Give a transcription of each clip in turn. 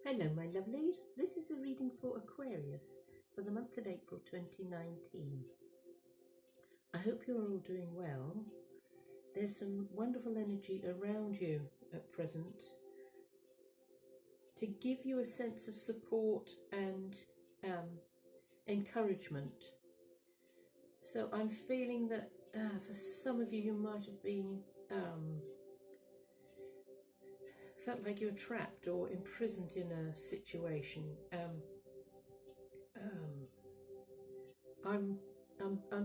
Hello my lovelies, this is a reading for Aquarius for the month of April 2019. I hope you're all doing well. There's some wonderful energy around you at present to give you a sense of support and encouragement. So I'm feeling that for some of you, you might have been felt like you're trapped or imprisoned in a situation. I'm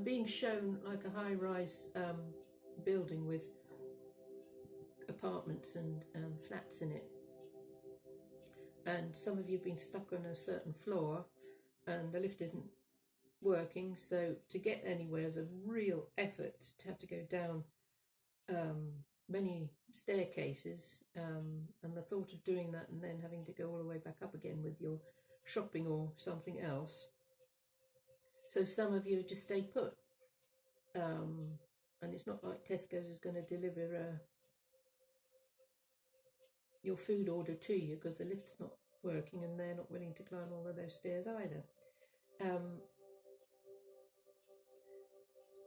being shown like a high-rise building with apartments and flats in it, and some of you have been stuck on a certain floor and the lift isn't working, so to get anywhere is a real effort to have to go down many staircases, and the thought of doing that and then having to go all the way back up again with your shopping or something else. So some of you just stay put, and it's not like Tesco's is going to deliver your food order to you because the lift's not working and they're not willing to climb all of those stairs either.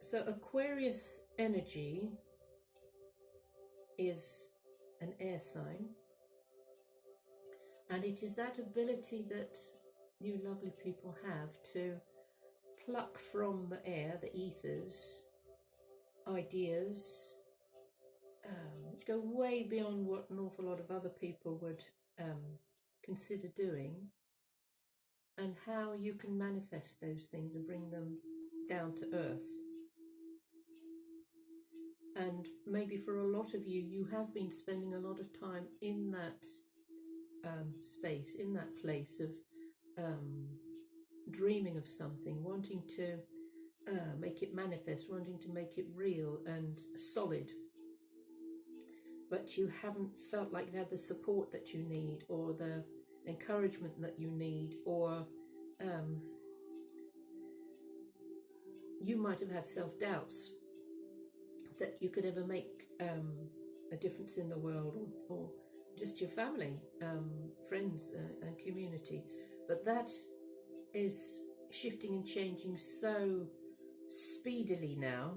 So Aquarius energy is an air sign, and it is that ability that you lovely people have to pluck from the air, the ethers, ideas which go way beyond what an awful lot of other people would consider doing, and how you can manifest those things and bring them down to earth. And maybe for a lot of you, you have been spending a lot of time in that space, in that place of dreaming of something, wanting to make it manifest, wanting to make it real and solid. But you haven't felt like you had the support that you need, or the encouragement that you need, or you might have had self-doubts that you could ever make a difference in the world, or just your family, friends and community. But that is shifting and changing so speedily now.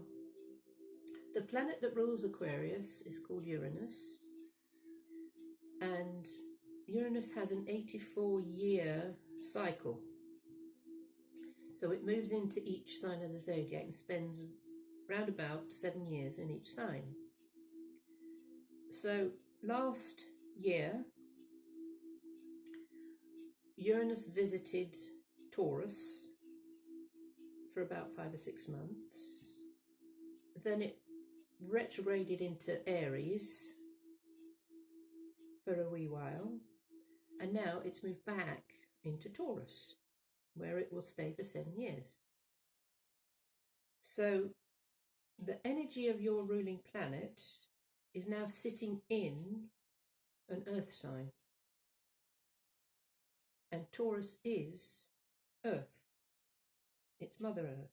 The planet that rules Aquarius is called Uranus, and Uranus has an 84-year cycle. So it moves into each sign of the zodiac and spends round about 7 years in each sign. So last year, Uranus visited Taurus for about 5 or 6 months. Then it retrograded into Aries for a wee while, and now it's moved back into Taurus, where it will stay for 7 years. So the energy of your ruling planet is now sitting in an earth sign, and Taurus is Earth. It's Mother Earth.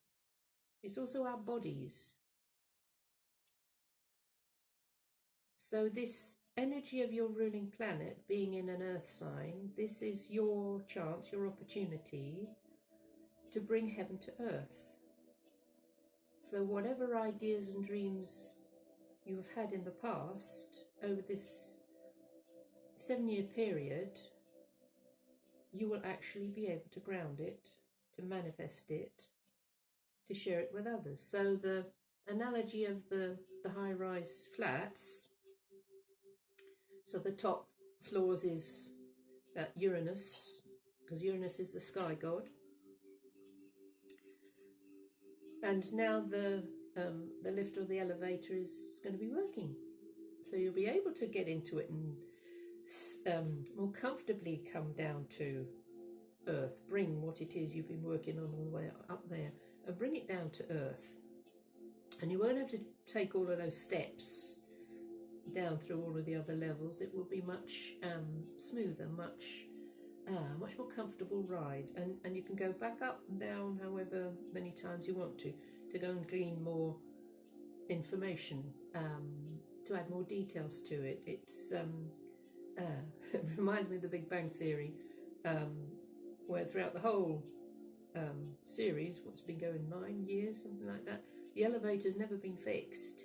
It's also our bodies. So this energy of your ruling planet being in an earth sign, this is your chance, your opportunity to bring heaven to earth. So whatever ideas and dreams you have had in the past, over this 7-year period, you will actually be able to ground it, to manifest it, to share it with others. So the analogy of the high-rise flats, so the top floors is Uranus, because Uranus is the sky god. And now the lift or the elevator is going to be working. So you'll be able to get into it and more comfortably come down to earth, bring what it is you've been working on all the way up there, and bring it down to earth. And you won't have to take all of those steps down through all of the other levels. It will be much smoother, much more comfortable ride, and you can go back up and down however many times you want to go and glean more information, to add more details to it. It's It reminds me of the Big Bang Theory, where throughout the whole series, what's been going 9 years, something like that, the elevator's never been fixed.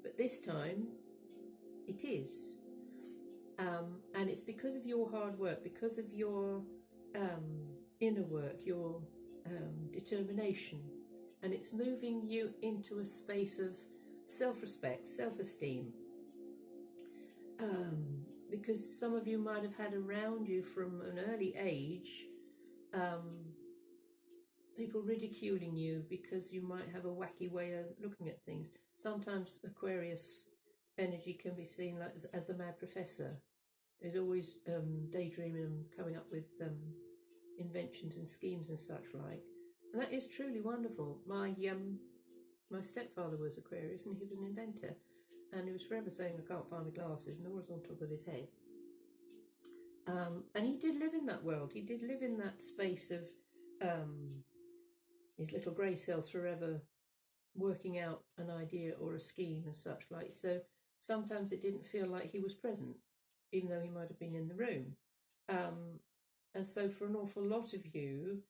But this time, it is. And it's because of your hard work, because of your inner work, your determination. And it's moving you into a space of self-respect, self-esteem. Because some of you might have had around you from an early age people ridiculing you because you might have a wacky way of looking at things. Sometimes Aquarius energy can be seen like as the mad professor. There's always daydreaming and coming up with inventions and schemes and such like. And that is truly wonderful. My stepfather was Aquarius, and he was an inventor. And he was forever saying, I can't find my glasses, and they're always on top of his head. And he did live in that world. He did live in that space of his little grey cells forever working out an idea or a scheme and such like. So sometimes it didn't feel like he was present, even though he might have been in the room. And so for an awful lot of you,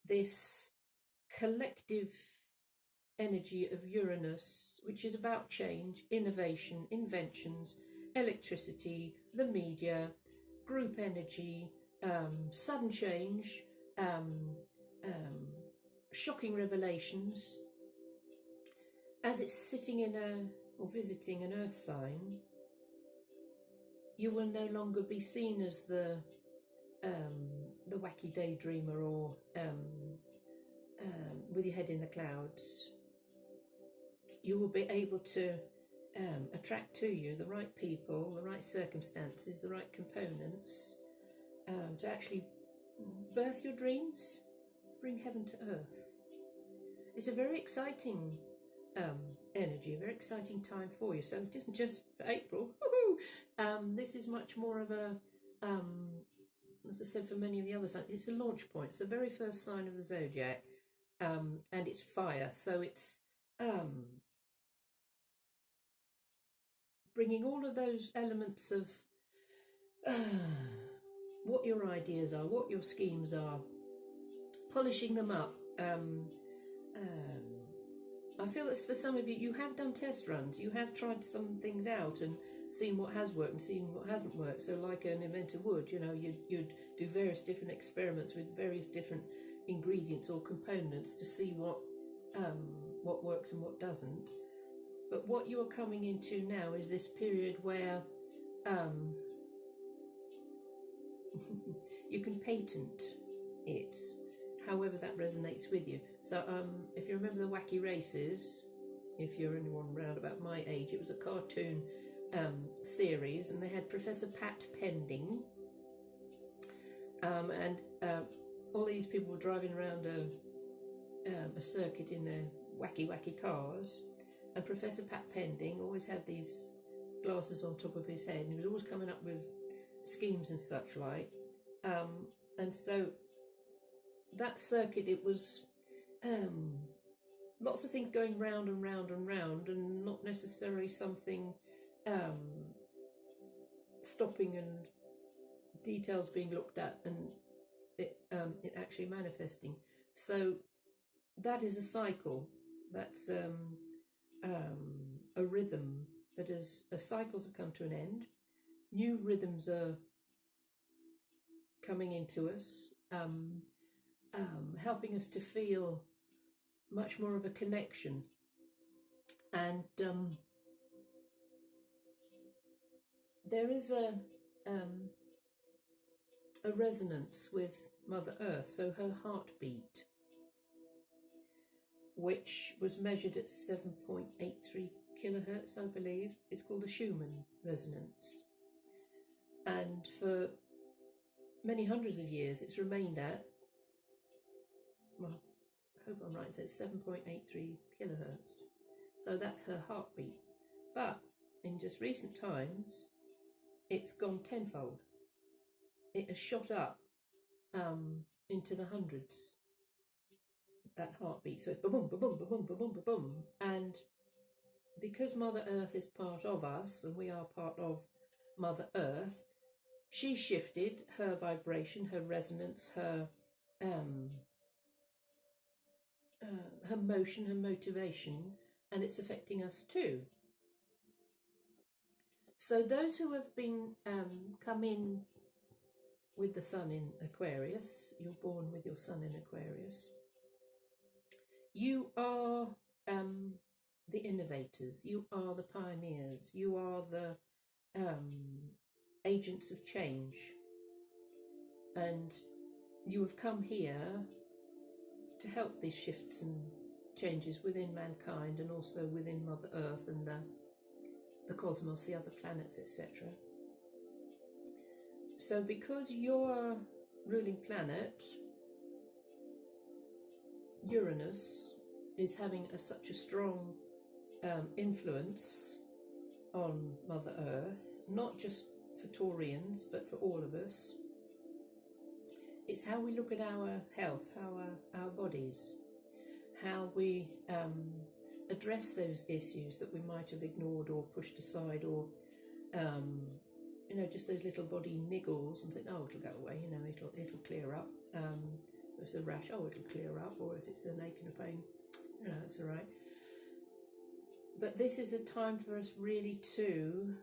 this collective energy of Uranus, which is about change, innovation, inventions, electricity, the media, group energy, sudden change, shocking revelations, as it's sitting in or visiting an earth sign, you will no longer be seen as the wacky daydreamer or with your head in the clouds. You will be able to attract to you the right people, the right circumstances, the right components to actually birth your dreams, bring heaven to earth. It's a very exciting energy, a very exciting time for you. So it isn't just for April. This is much more of a, as I said, for many of the other signs, it's a launch point. It's the very first sign of the zodiac, and it's fire. So it's bringing all of those elements of what your ideas are, what your schemes are, polishing them up. I feel that for some of you, you have done test runs, you have tried some things out and seen what has worked and seen what hasn't worked. So like an inventor would, you know, you'd do various different experiments with various different ingredients or components to see what works and what doesn't. But what you're coming into now is this period where you can patent it, however that resonates with you. So if you remember the Wacky Races, if you're anyone around about my age, it was a cartoon series, and they had Professor Pat Pending, and all these people were driving around a circuit in their wacky cars, and Professor Pat Pending always had these glasses on top of his head, and he was always coming up with schemes and such like. And so that circuit, it was lots of things going round and round and round, and not necessarily something stopping and details being looked at and it actually manifesting. So that is a cycle. That's a rhythm that is cycles have come to an end. New rhythms are coming into us, helping us to feel much more of a connection. And there is a resonance with Mother Earth. So her heartbeat, which was measured at 7.83 kilohertz, I believe, it's called the Schumann resonance. And for many hundreds of years, it's remained at, well, I hope I'm right, so it's 7.83 kilohertz. So that's her heartbeat. But in just recent times, it's gone tenfold. It has shot up into the hundreds, that heartbeat. So it's ba-boom, ba-boom, ba-boom, ba-boom, ba-boom. And because Mother Earth is part of us, and we are part of Mother Earth, she shifted her vibration, her resonance, her motion, her motivation, and it's affecting us too. So those who have been come in with the sun in Aquarius, you're born with your sun in Aquarius, you are the innovators, you are the pioneers, you are the agents of change, and you have come here to help these shifts and changes within mankind and also within Mother Earth and the cosmos, the other planets, etc. So because your ruling planet, Uranus, is having such a strong influence on Mother Earth, not just for Taurians, but for all of us, it's how we look at our health, our bodies, how we address those issues that we might have ignored or pushed aside, or you know, just those little body niggles, and think, oh, it'll go away, you know, it'll clear up. If it's a rash, oh, it'll clear up, or if it's an ache and a pain, you know, it's all right. But this is a time for us really to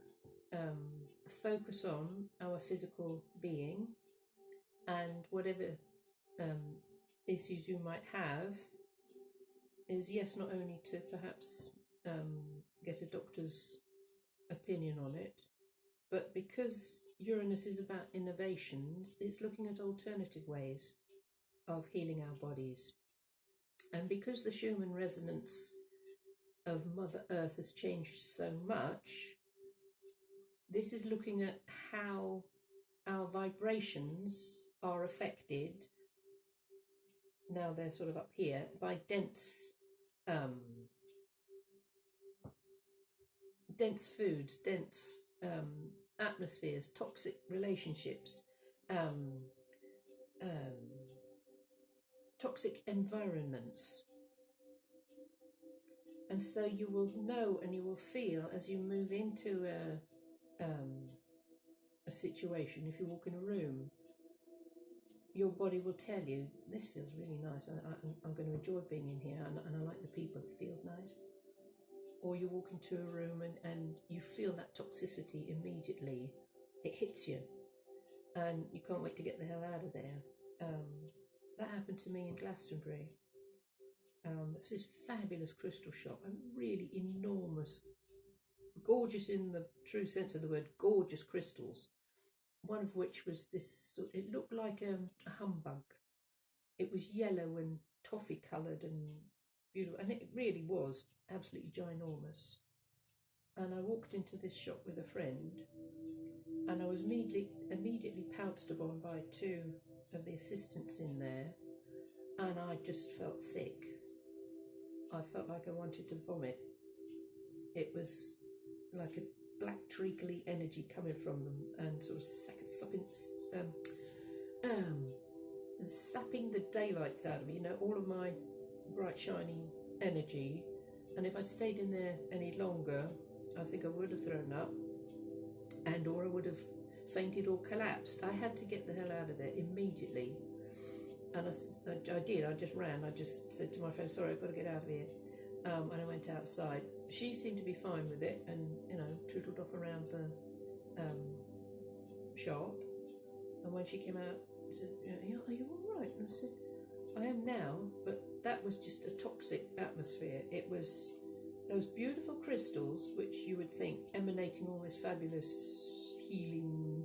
focus on our physical being, and whatever issues you might have is, yes, not only to perhaps get a doctor's opinion on it, but because Uranus is about innovations, it's looking at alternative ways of healing our bodies. And because the Schumann resonance of Mother Earth has changed so much, this is looking at how our vibrations are affected, now they're sort of up here, by dense foods, dense atmospheres, toxic relationships, toxic environments. And so you will know and you will feel as you move into a situation, if you walk in a room, your body will tell you, this feels really nice, I'm going to enjoy being in here, and I like the people, it feels nice. Or you walk into a room and you feel that toxicity immediately, it hits you, and you can't wait to get the hell out of there. That happened to me in Glastonbury. It's this fabulous crystal shop, and really enormous, gorgeous in the true sense of the word, gorgeous crystals. One of which was this, it looked like a humbug. It was yellow and toffee coloured and beautiful, and it really was absolutely ginormous. And I walked into this shop with a friend, and I was immediately pounced upon by two of the assistants in there, and I just felt sick. I felt like I wanted to vomit. It was like a black treacly energy coming from them, and sort of sapping the daylights out of me, you know, all of my bright shiny energy. And if I stayed in there any longer, I think I would have thrown up, and or I would have fainted or collapsed. I had to get the hell out of there immediately. And I did. I just ran. I just said to my friend, sorry, I've got to get out of here. And I went outside. She seemed to be fine with it, and, you know, tootled off around the shop. And when she came out, she said, are you all right? And I said, I am now, but that was just a toxic atmosphere. It was those beautiful crystals, which you would think emanating all this fabulous healing,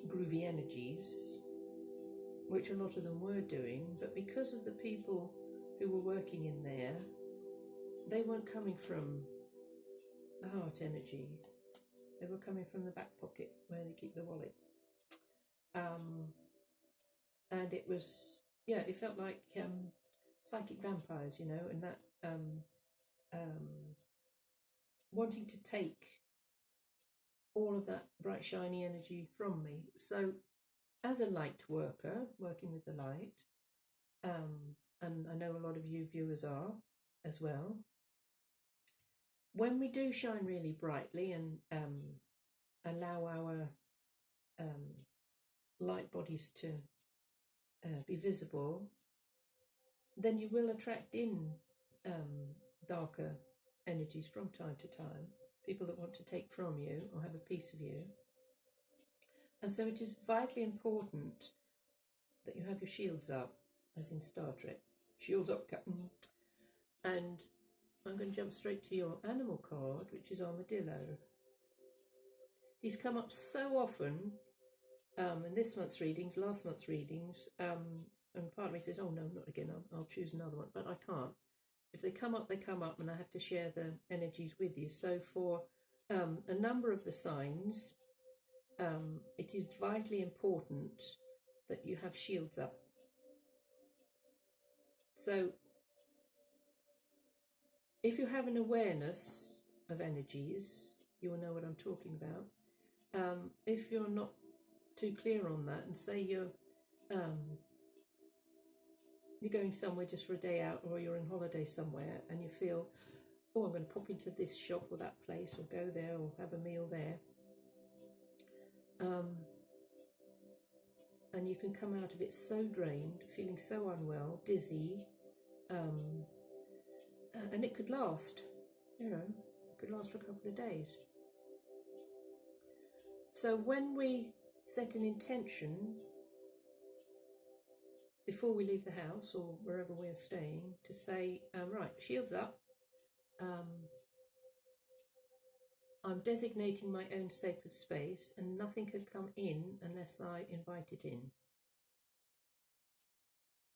groovy energies, which a lot of them were doing, but because of the people who were working in there, they weren't coming from the heart energy. They were coming from the back pocket where they keep the wallet. And it was, yeah, it felt like psychic vampires, you know, and that wanting to take all of that bright, shiny energy from me. So as a light worker, working with the light, and I know a lot of you viewers are as well, when we do shine really brightly and allow our light bodies to be visible, then you will attract in darker energies from time to time, people that want to take from you or have a piece of you. And so it is vitally important that you have your shields up, as in Star Trek. Shields up, Captain. And I'm going to jump straight to your animal card, which is Armadillo. He's come up so often in this month's readings, last month's readings, and part of me says, oh no, not again, I'll choose another one, but I can't. If they come up, they come up, and I have to share the energies with you. So for a number of the signs, it is vitally important that you have shields up. So if you have an awareness of energies, you will know what I'm talking about. If you're not too clear on that, and say you're going somewhere just for a day out, or you're on holiday somewhere and you feel, oh, I'm going to pop into this shop or that place, or go there or have a meal there, and you can come out of it so drained, feeling so unwell, dizzy, and it could last, it could last for a couple of days. So when we set an intention before we leave the house or wherever we're staying, to say, right, shields up, I'm designating my own sacred space, and nothing can come in unless I invite it in.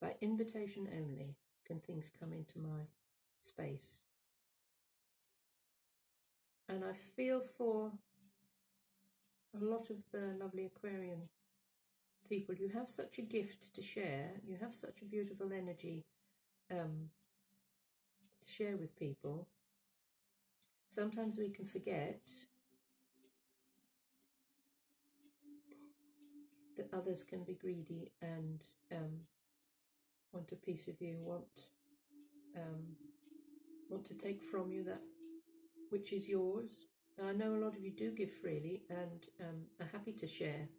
By invitation only can things come into my space. And I feel for a lot of the lovely Aquarian people, you have such a gift to share, you have such a beautiful energy to share with people. Sometimes we can forget that others can be greedy and want a piece of you, want to take from you that which is yours. Now, I know a lot of you do give freely and are happy to share,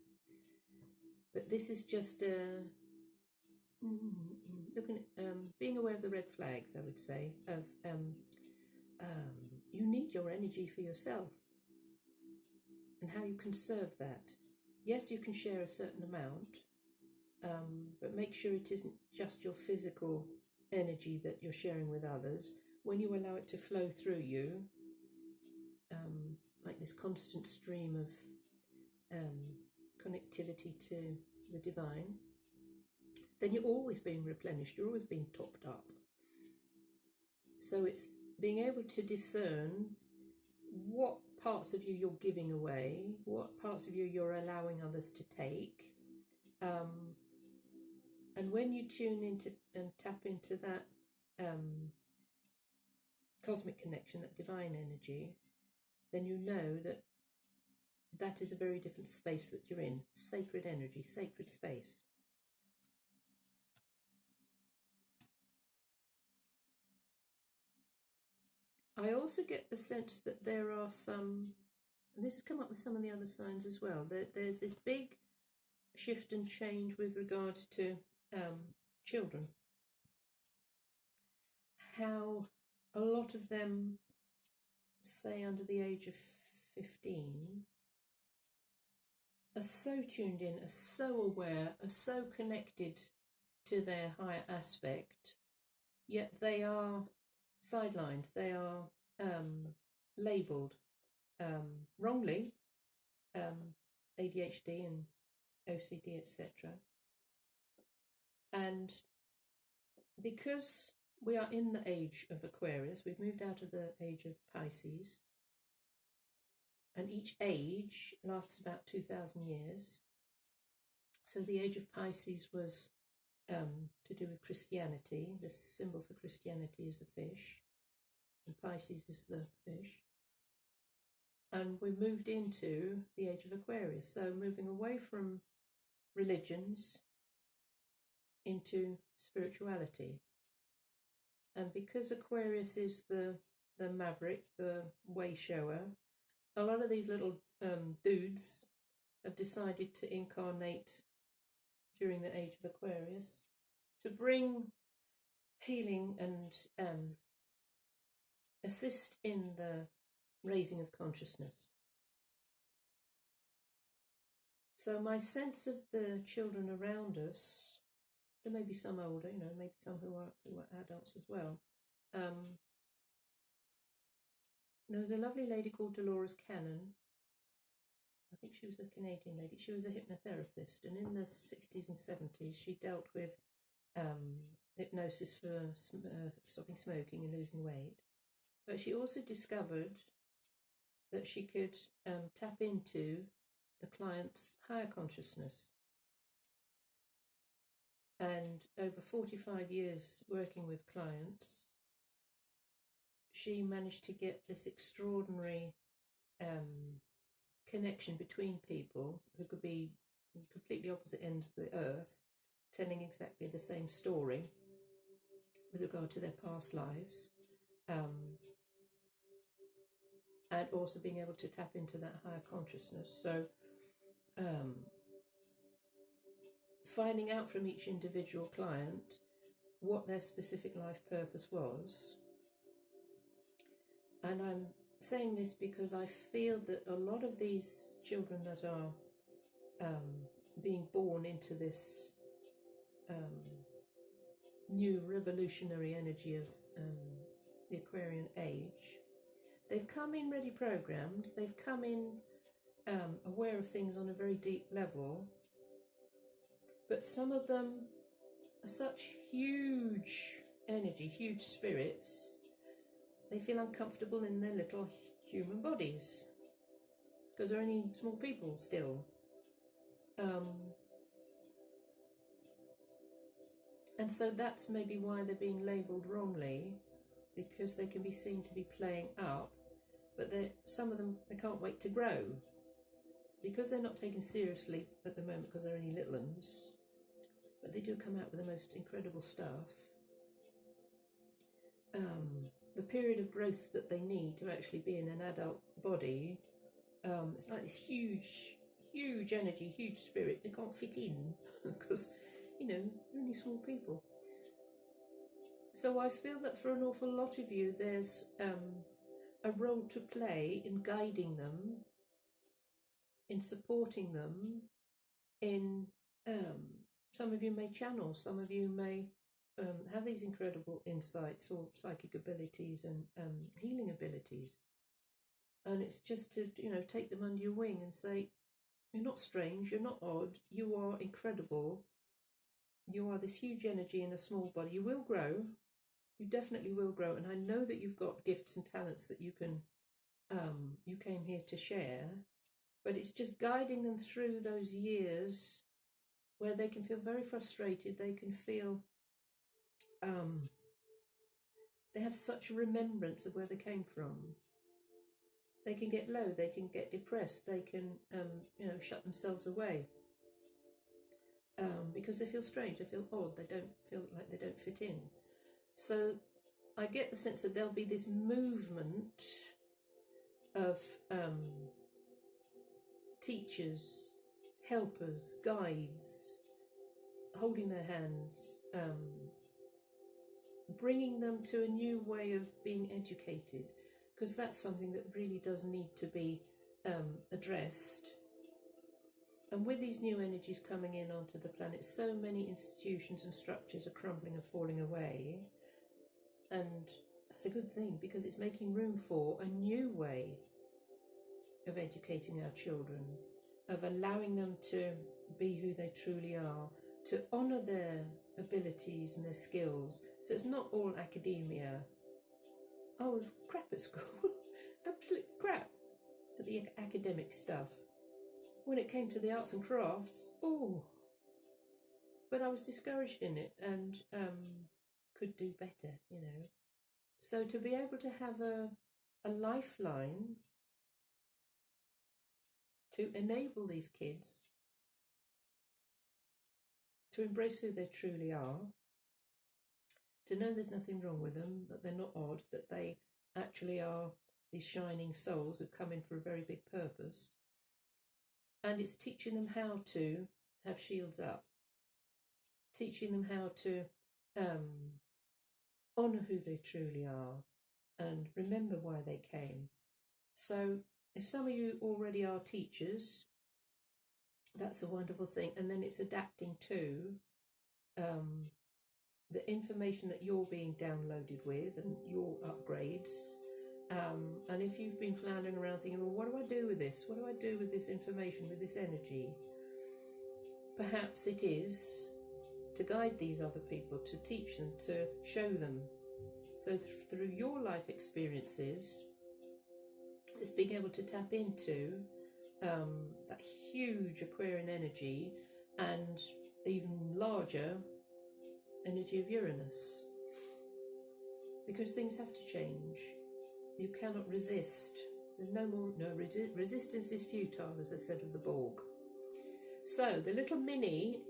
but this is just looking at being aware of the red flags, I would say, of you need your energy for yourself and how you conserve that. Yes, you can share a certain amount, but make sure it isn't just your physical energy that you're sharing with others. When you allow it to flow through you, like this constant stream of connectivity to the divine, then you're always being replenished, you're always being topped up. So it's being able to discern what parts of you you're giving away, what parts of you you're allowing others to take, and when you tune into and tap into that cosmic connection, that divine energy, then you know that that is a very different space that you're in. Sacred energy, sacred space. I also get the sense that there are some, and this has come up with some of the other signs as well, that there's this big shift and change with regard to children. How a lot of them, say under the age of 15, are so tuned in, are so aware, are so connected to their higher aspect, yet they are sidelined, they are labelled wrongly, ADHD and OCD, etc. And because we are in the age of Aquarius, we've moved out of the age of Pisces, and each age lasts about 2,000 years. So the age of Pisces was to do with Christianity. The symbol for Christianity is the fish, and Pisces is the fish. And we moved into the age of Aquarius, so moving away from religions into spirituality. And because Aquarius is the maverick, the way shower, a lot of these little dudes have decided to incarnate during the age of Aquarius to bring healing and assist in the raising of consciousness. So my sense of the children around us, there may be some older, maybe some who are adults as well. There was a lovely lady called Dolores Cannon. I think she was a Canadian lady. She was a hypnotherapist, and in the 60s and 70s, she dealt with hypnosis for stopping smoking and losing weight. But she also discovered that she could tap into the client's higher consciousness. And over 45 years working with clients, she managed to get this extraordinary connection between people who could be completely opposite ends of the earth, telling exactly the same story with regard to their past lives, and also being able to tap into that higher consciousness. So finding out from each individual client what their specific life purpose was. And I'm saying this because I feel that a lot of these children that are being born into this new revolutionary energy of the Aquarian age, they've come in ready programmed, they've come in aware of things on a very deep level, but some of them are such huge energy, huge spirits, they feel uncomfortable in their little human bodies because they're only small people still. And so that's maybe why they're being labelled wrongly, because they can be seen to be playing up, but some of them, they can't wait to grow. Because they're not taken seriously at the moment because they're only little uns, but they do come out with the most incredible stuff. The period of growth that they need to actually be in an adult body, it's like this huge energy, huge spirit. They can't fit in because, they're only small people. So I feel that for an awful lot of you, there's a role to play in guiding them, in supporting them, in some of you may channel, some of you may have these incredible insights or psychic abilities and healing abilities. And it's just to, take them under your wing and say, you're not strange, you're not odd, you are incredible. You are this huge energy in a small body. You will grow. You definitely will grow. And I know that you've got gifts and talents that you came here to share. But it's just guiding them through those years where they can feel very frustrated. They can feel they have such a remembrance of where they came from. They can get low. They can get depressed. They can, shut themselves away. Because they feel strange, they feel odd, they don't feel like they don't fit in. So I get the sense that there'll be this movement of teachers, helpers, guides, holding their hands, bringing them to a new way of being educated, because that's something that really does need to be addressed. And with these new energies coming in onto the planet, so many institutions and structures are crumbling and falling away. And that's a good thing, because it's making room for a new way of educating our children, of allowing them to be who they truly are, to honour their abilities and their skills. So it's not all academia. I was crap at school, absolute crap at the academic stuff. When it came to the arts and crafts, but I was discouraged in it and could do better, So to be able to have a lifeline to enable these kids to embrace who they truly are, to know there's nothing wrong with them, that they're not odd, that they actually are these shining souls who've come in for a very big purpose. And it's teaching them how to have shields up, teaching them how to honour who they truly are and remember why they came. So if some of you already are teachers, that's a wonderful thing. And then it's adapting to the information that you're being downloaded with and your upgrades. And if you've been floundering around thinking, well, what do I do with this? What do I do with this information, with this energy? Perhaps it is to guide these other people, to teach them, to show them. So through your life experiences, it's being able to tap into that huge Aquarian energy and even larger energy of Uranus. Because things have to change. You cannot resist. There's no resistance is futile, as I said of the Borg. So the little mini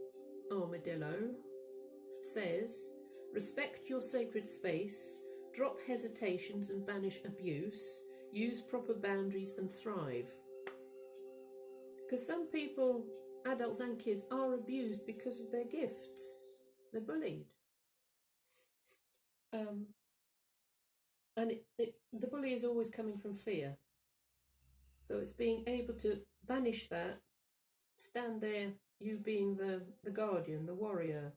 armadillo says, respect your sacred space, drop hesitations and banish abuse, use proper boundaries and thrive. Because some people, adults and kids, are abused because of their gifts. They're bullied. And the bully is always coming from fear. So it's being able to banish that, stand there, you being the guardian, the warrior,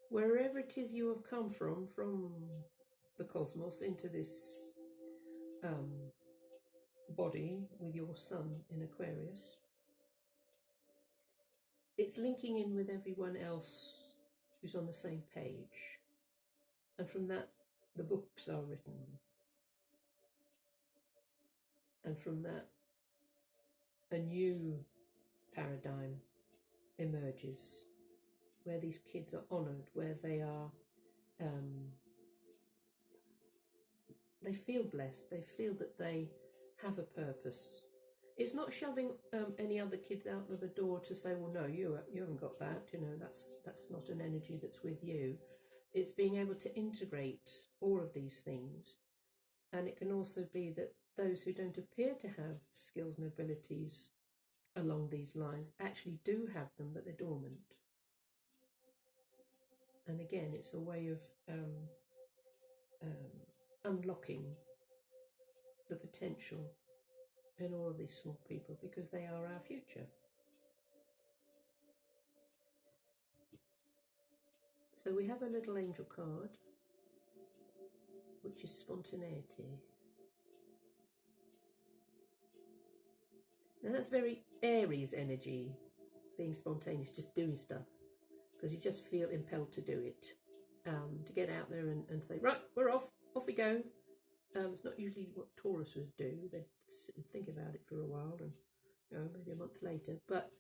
wherever it is you have come from the cosmos into this body with your sun in Aquarius. It's linking in with everyone else who's on the same page. And from that, the books are written. And from that, a new paradigm emerges, where these kids are honoured, where they are, they feel blessed, they feel that they have a purpose. It's not shoving any other kids out of the door to say, well, no, you haven't got that, you know, that's not an energy that's with you. It's being able to integrate all of these things. And it can also be that those who don't appear to have skills and abilities along these lines actually do have them, but they're dormant. And again, it's a way of unlocking the potential in all of these small people, because they are our future. So we have a little angel card, which is spontaneity. Now that's very Aries energy, being spontaneous, just doing stuff, because you just feel impelled to do it, to get out there and say, right, we're off we go. It's not usually what Taurus would do. They'd sit and think about it for a while, and maybe a month later. But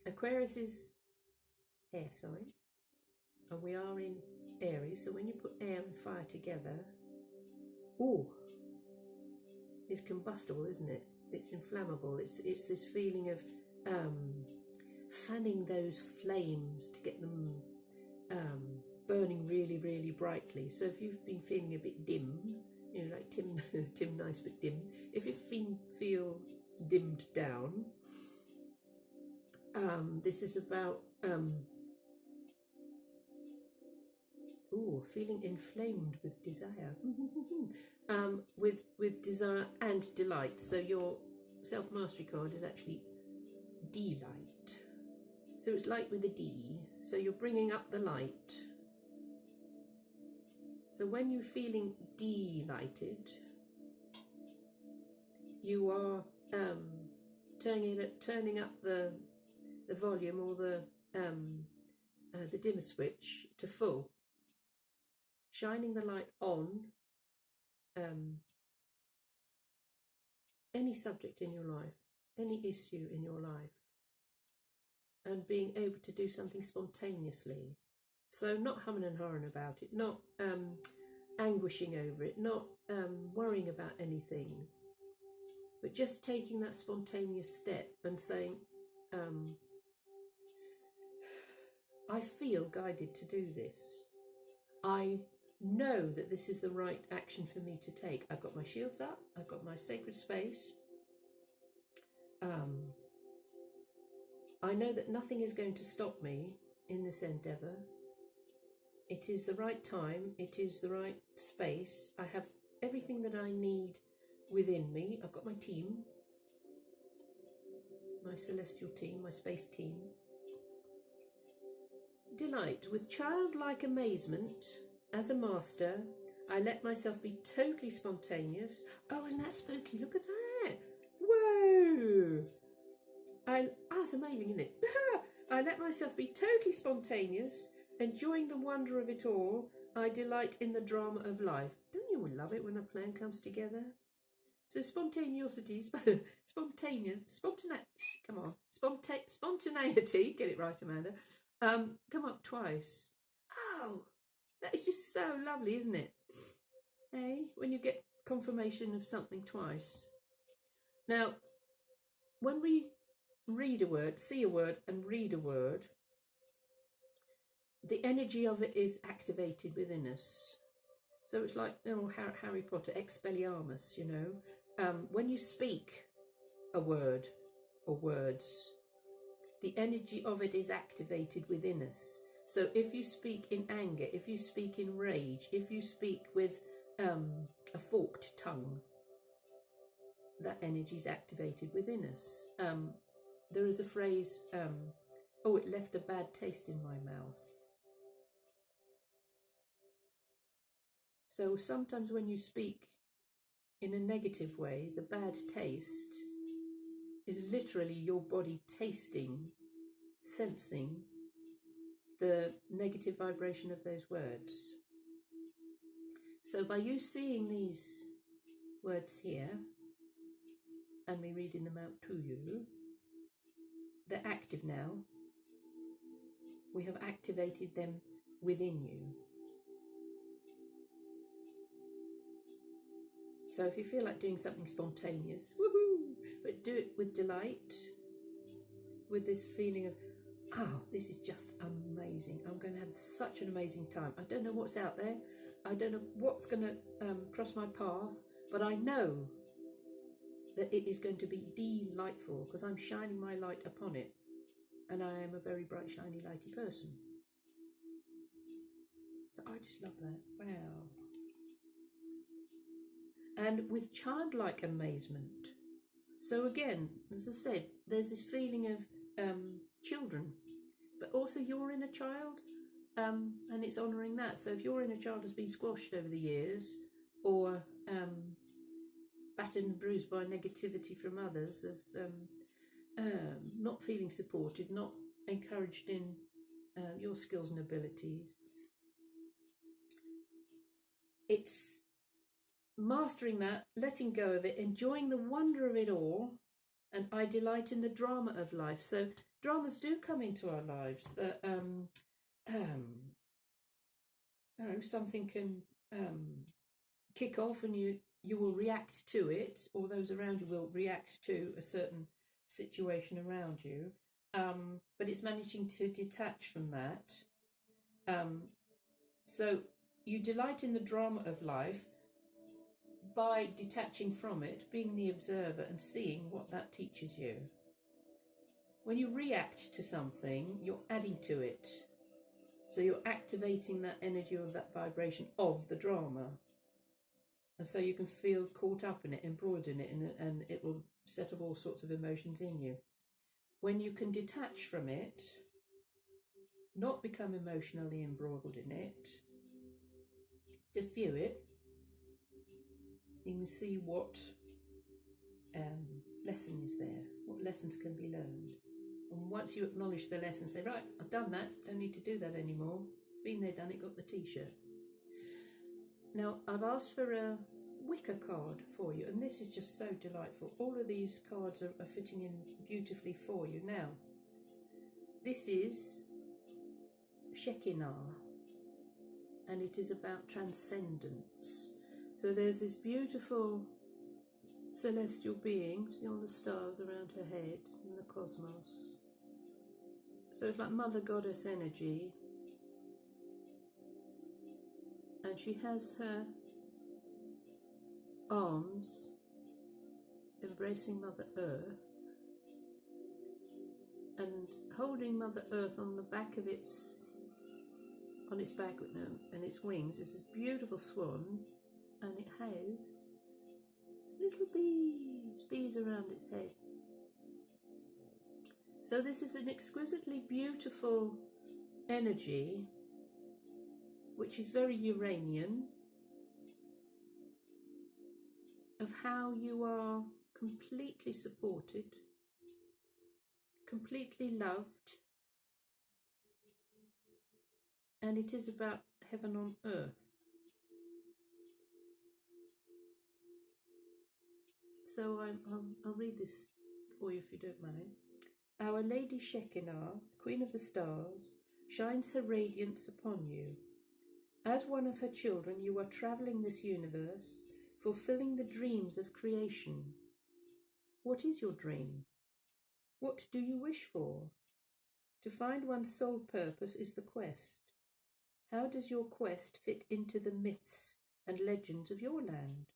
Aquarius is air sign, and we are in Aries. So when you put air and fire together, it's combustible, isn't it? It's inflammable. It's this feeling of fanning those flames to get them burning really, really brightly. So if you've been feeling a bit dim, you know, like Tim Nice but dim, if you feel dimmed down, this is about feeling inflamed with desire. with desire and delight. So your self-mastery card is actually delight. So it's light with a D. So you're bringing up the light. So when you're feeling delighted, you are turning up the volume or the dimmer switch to full, shining the light on any subject in your life, any issue in your life, and being able to do something spontaneously. So not humming and hawing about it, not anguishing over it, not worrying about anything, but just taking that spontaneous step and saying, I feel guided to do this. I know that this is the right action for me to take. I've got my shields up, I've got my sacred space. I know that nothing is going to stop me in this endeavour. It is the right time, it is the right space. I have everything that I need within me. I've got my team, my celestial team, my space team. Delight. With childlike amazement, as a master, I let myself be totally spontaneous. Oh, isn't that spooky? Look at that. Whoa. That's amazing, isn't it? I let myself be totally spontaneous, enjoying the wonder of it all. I delight in the drama of life. Don't you love it when a plan comes together? So spontaneity, spontaneity, get it right, Amanda, come up twice. Oh, that is just so lovely, isn't it? Hey, when you get confirmation of something twice. Now, when we read a word, see a word and read a word, the energy of it is activated within us. So it's like, you know, Harry Potter, Expelliarmus, you know. When you speak a word or words, the energy of it is activated within us. So if you speak in anger, if you speak in rage, if you speak with a forked tongue, that energy is activated within us. There is a phrase, oh, it left a bad taste in my mouth. So sometimes when you speak in a negative way, the bad taste is literally your body tasting, sensing the negative vibration of those words. So by you seeing these words here and me reading them out to you, they're active now. We have activated them within you. So if you feel like doing something spontaneous, woohoo, but do it with delight, with this feeling of, oh, this is just amazing. I'm going to have such an amazing time. I don't know what's out there. I don't know what's going to cross my path, but I know that it is going to be delightful because I'm shining my light upon it. And I am a very bright, shiny, lighty person. So I just love that. Wow. And with childlike amazement. So again, as I said, there's this feeling of children, but also your inner child, and it's honouring that. So if your inner child has been squashed over the years, or battered and bruised by negativity from others, of not feeling supported, not encouraged in your skills and abilities, it's mastering that, letting go of it, enjoying the wonder of it all, and I delight in the drama of life. So dramas do come into our lives that you know, something can kick off and you will react to it, or those around you will react to a certain situation around you, but it's managing to detach from that. So you delight in the drama of life by detaching from it, being the observer and seeing what that teaches you. When you react to something, you're adding to it. So you're activating that energy or that vibration of the drama. And so you can feel caught up in it, embroidered in it, and it will set off all sorts of emotions in you. When you can detach from it, not become emotionally embroiled in it, just view it, you can see what lesson is there, what lessons can be learned. And once you acknowledge the lesson, say, right, I've done that, don't need to do that anymore. Been there, done it, got the t-shirt. Now, I've asked for a wicker card for you, and this is just so delightful. All of these cards are fitting in beautifully for you. Now, this is Shekinah, and it is about transcendence. So there's this beautiful celestial being, see all the stars around her head in the cosmos. So it's like Mother Goddess energy, and and she has her arms embracing Mother Earth and holding Mother Earth on the back of its back and its wings is this beautiful swan, and it has little bees around its head. So this is an exquisitely beautiful energy, which is very Uranian, of how you are completely supported, completely loved, and it is about heaven on earth. So I'll read this for you if you don't mind. Our Lady Shekinah, Queen of the Stars, shines her radiance upon you. As one of her children, you are travelling this universe, fulfilling the dreams of creation. What is your dream? What do you wish for? To find one's sole purpose is the quest. How does your quest fit into the myths and legends of your land?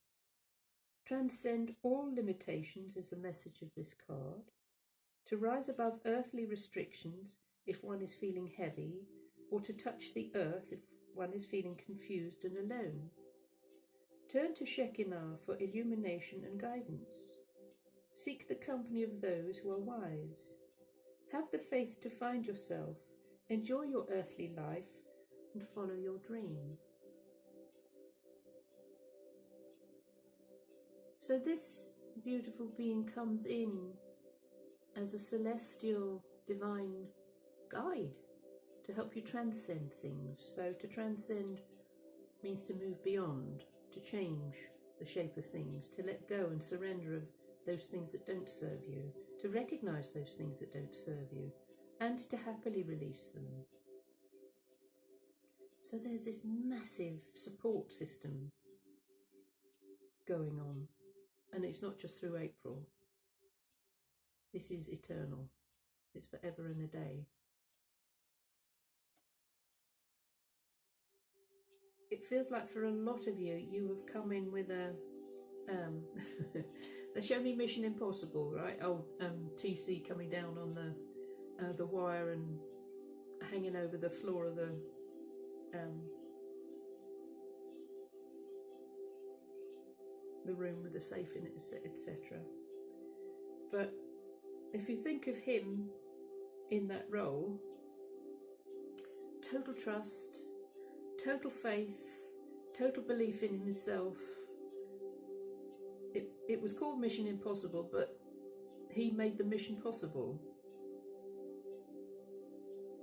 Transcend all limitations is the message of this card. To rise above earthly restrictions if one is feeling heavy, or to touch the earth if one is feeling confused and alone. Turn to Shekinah for illumination and guidance. Seek the company of those who are wise. Have the faith to find yourself, enjoy your earthly life, and follow your dream. So this beautiful being comes in as a celestial divine guide to help you transcend things. So to transcend means to move beyond, to change the shape of things, to let go and surrender of those things that don't serve you, to recognize those things that don't serve you, and to happily release them. So there's this massive support system going on, and it's not just through April. This is eternal. It's forever and a day. It feels like for a lot of you, you have come in with a they show me Mission Impossible, right? TC coming down on the wire and hanging over the floor of the room with the safe in it, etc. But if you think of him in that role, total trust, total faith, total belief in himself. It was called Mission Impossible, but he made the mission possible.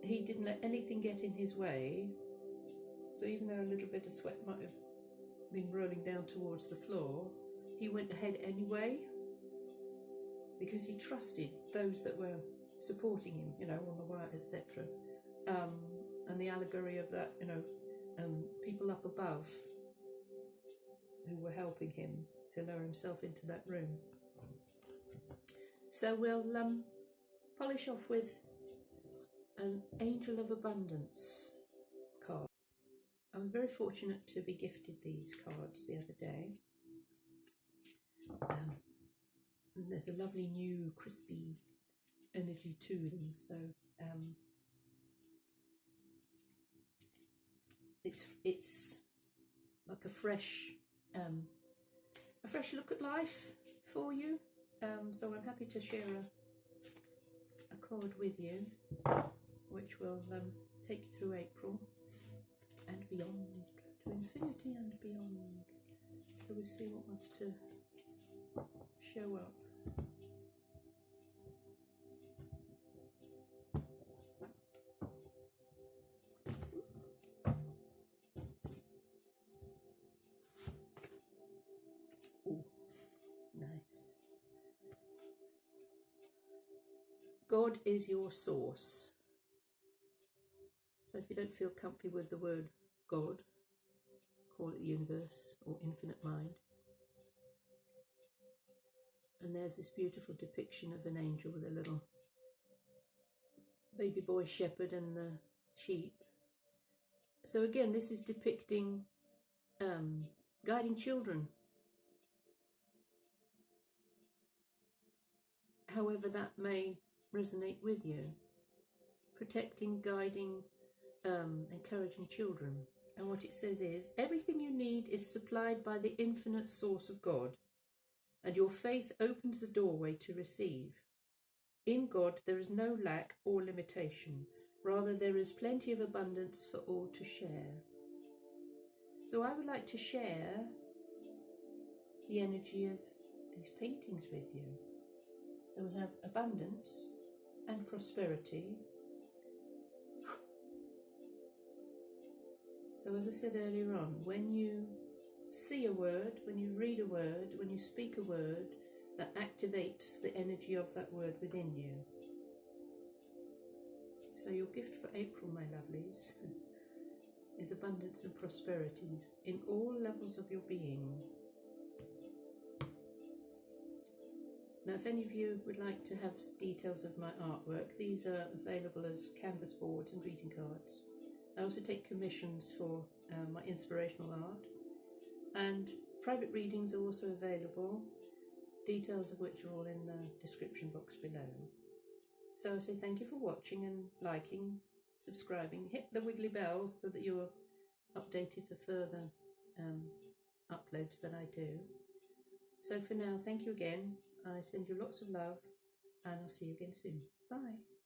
He didn't let anything get in his way. So even though a little bit of sweat might have been rolling down towards the floor, he went ahead anyway, because he trusted those that were supporting him, on the wire, etc. And the allegory of that, people up above who were helping him to lower himself into that room. So we'll polish off with an Angel of Abundance card. I'm very fortunate to be gifted these cards the other day. And there's a lovely new crispy energy to them, so it's like a fresh look at life for you. So I'm happy to share a card with you, which will take you through April and beyond, to infinity and beyond. So we'll see what wants to show up. Ooh, nice. God is your source. So if you don't feel comfy with the word God, call it the universe or infinite mind. And there's this beautiful depiction of an angel with a little baby boy shepherd and the sheep. So again, this is depicting guiding children, however that may resonate with you, protecting, guiding, encouraging children. And what it says is, everything you need is supplied by the infinite source of God, and your faith opens the doorway to receive. In God there is no lack or limitation, rather there is plenty of abundance for all to share. So I would like to share the energy of these paintings with you. So we have abundance and prosperity. So as I said earlier on, when you see a word, when you read a word, when you speak a word, that activates the energy of that word within you. So your gift for April, my lovelies, is abundance and prosperity in all levels of your being. Now, if any of you would like to have details of my artwork, these are available as canvas boards and greeting cards. I also take commissions for my inspirational art, and private readings are also available, details of which are all in the description box below. So I say thank you for watching and liking, subscribing. Hit the wiggly bells so that you're updated for further uploads that I do. So for now, thank you again. I send you lots of love, and I'll see you again soon. Bye.